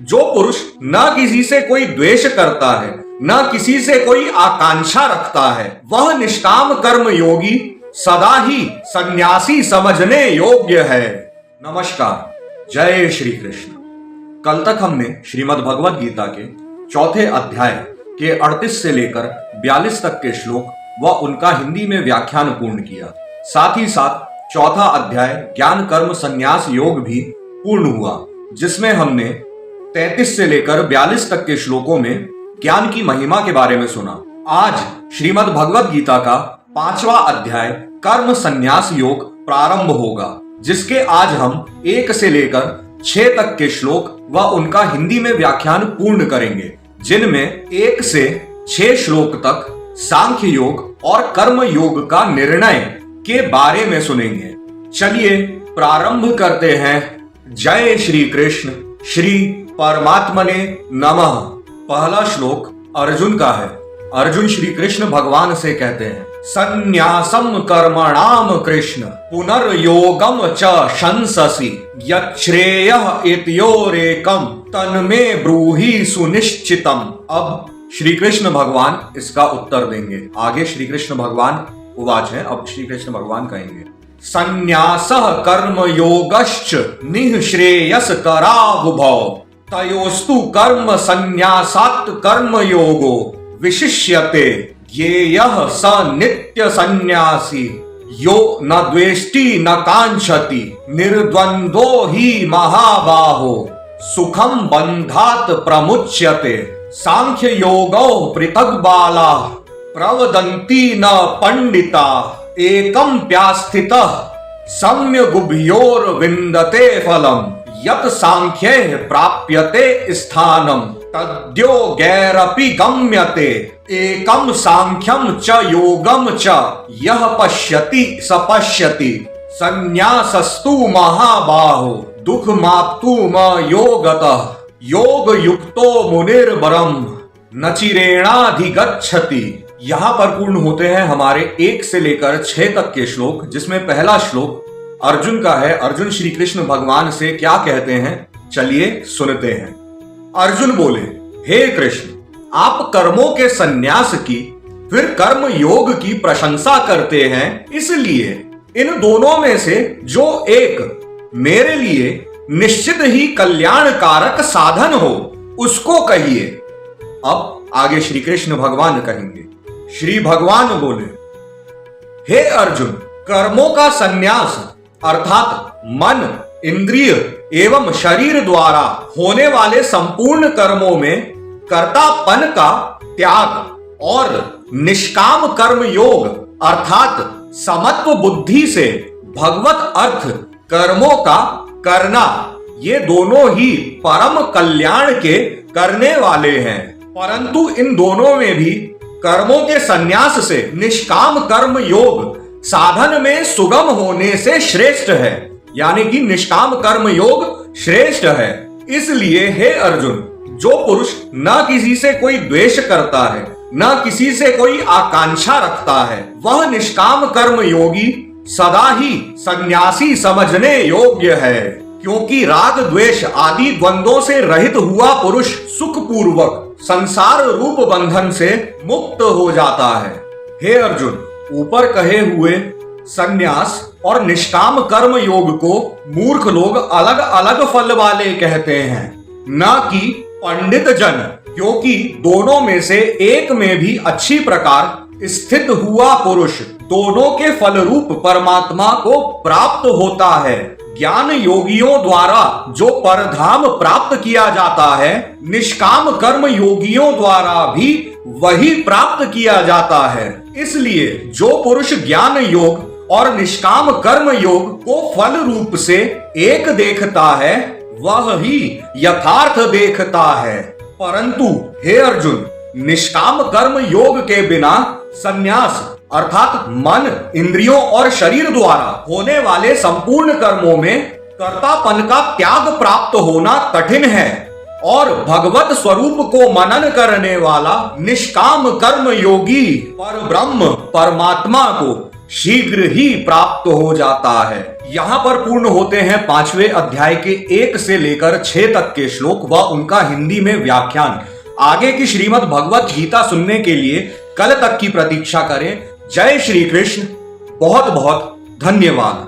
जो पुरुष न किसी से कोई द्वेष करता है, न किसी से कोई आकांक्षा रखता है, वह निष्काम कर्म योगी सदा ही सन्यासी समझने योग्य है। नमस्कार, जय श्री कृष्ण। कल तक हमने श्रीमद् भगवद गीता के चौथे अध्याय के 38 से लेकर 42 तक के श्लोक व उनका हिंदी में व्याख्यान पूर्ण किया। साथ ही साथ चौथा अध्याय ज्ञान कर्म संन्यास योग भी पूर्ण हुआ, जिसमें हमने 33 से लेकर 42 तक के श्लोकों में ज्ञान की महिमा के बारे में सुना। आज श्रीमद् भगवद गीता का 5वां अध्याय कर्म संन्यास योग प्रारंभ होगा, जिसके आज हम 1 से लेकर 6 तक के श्लोक व उनका हिंदी में व्याख्यान पूर्ण करेंगे, जिनमें 1 से 6 श्लोक तक सांख्य योग और कर्म योग का निर्णय के बारे में सुनेंगे। चलिए प्रारंभ करते हैं। जय श्री कृष्ण, श्री परमात्मने नमः। पहला श्लोक अर्जुन का है। अर्जुन श्री कृष्ण भगवान से कहते हैं, संन्यासम कर्मणाम कृष्ण पुनर्योगम च शंससि यच्छ्रेयः इत्योरेकम तन्मे ब्रूहि सुनिश्चितम। अब श्री कृष्ण भगवान इसका उत्तर देंगे। आगे श्री कृष्ण भगवान उवाच है, अब श्री कृष्ण भगवान कहेंगे, संन्यासः कर्म योगश्च निःश्रेयस करावुभौ तयोस्तु कर्म संन्यासात् कर्म योगो विशिष्यते येयः स नित्य संन्यासी यो न द्वेष्टि न कांक्षति निर्द्वंद्वो हि महाबाहो सुखम बंधात् प्रमुच्यते सांख्य योगौ पृथक् बाला प्रवदन्ति न पंडिता एकम प्यास्थितः सम्यगुभयोर विन्दते फलम यत् सांख्ये प्राप्यते स्थानम तद्यो गैरपि गम्यते एकम सांख्यम च योगम च यः पश्यति स पश्यति संन्यासस्तु महाबाहो दुःखमाप्तुम योगतः योग युक्तो मुनिर्ब्रह्म न चिरेणाधिगच्छति। यहाँ पर पूर्ण होते हैं हमारे 1 से लेकर 6 तक के श्लोक, जिसमें पहला श्लोक अर्जुन का है। अर्जुन श्री कृष्ण भगवान से क्या कहते हैं, चलिए सुनते हैं। अर्जुन बोले, हे कृष्ण, आप कर्मों के संन्यास की फिर कर्म योग की प्रशंसा करते हैं, इसलिए इन दोनों में से जो एक मेरे लिए निश्चित ही कल्याणकारक साधन हो उसको कहिए। अब आगे श्री कृष्ण भगवान कहेंगे। श्री भगवान बोले, हे अर्जुन, कर्मों का संन्यास अर्थात मन, इंद्रिय एवं शरीर द्वारा होने वाले संपूर्ण कर्मों में कर्तापन का त्याग और निष्काम कर्म योग अर्थात समत्व बुद्धि से भगवत अर्थ कर्मों का करना, ये दोनों ही परम कल्याण के करने वाले हैं। परंतु इन दोनों में भी कर्मों के संन्यास से निष्काम कर्म योग साधन में सुगम होने से श्रेष्ठ है, यानी कि निष्काम कर्म योग श्रेष्ठ है। इसलिए हे अर्जुन, जो पुरुष न किसी से कोई द्वेष करता है, न किसी से कोई आकांक्षा रखता है, वह निष्काम कर्म योगी सदा ही सन्यासी समझने योग्य है। क्योंकि राग द्वेष आदि द्वंद्वों से रहित हुआ पुरुष सुख पूर्वक संसार रूप बंधन से मुक्त हो जाता है। हे अर्जुन, ऊपर कहे हुए संन्यास और निष्काम कर्म योग को मूर्ख लोग अलग अलग फल वाले कहते हैं, न कि पंडित जन, क्योंकि दोनों में से एक में भी अच्छी प्रकार स्थित हुआ पुरुष दोनों के फल रूप परमात्मा को प्राप्त होता है। ज्ञान योगियों द्वारा जो परधाम प्राप्त किया जाता है, निष्काम कर्म योगियों द्वारा भी वही प्राप्त किया जाता है। इसलिए जो पुरुष ज्ञान योग और निष्काम कर्म योग को फल रूप से एक देखता है, वह ही यथार्थ देखता है। परंतु हे अर्जुन, निष्काम कर्म योग के बिना संन्यास अर्थात मन, इंद्रियों और शरीर द्वारा होने वाले संपूर्ण कर्मों में कर्तापन का त्याग प्राप्त होना कठिन है और भगवत स्वरूप को मनन करने वाला निष्काम कर्म योगी पर ब्रह्म परमात्मा को शीघ्र ही प्राप्त हो जाता है। यहाँ पर पूर्ण होते हैं 5वें अध्याय के 1 से लेकर 6 तक के श्लोक व उनका हिंदी में व्याख्यान। आगे की श्रीमद् भगवत गीता सुनने के लिए कल तक की प्रतीक्षा करें। जय श्री कृष्ण। बहुत बहुत धन्यवाद।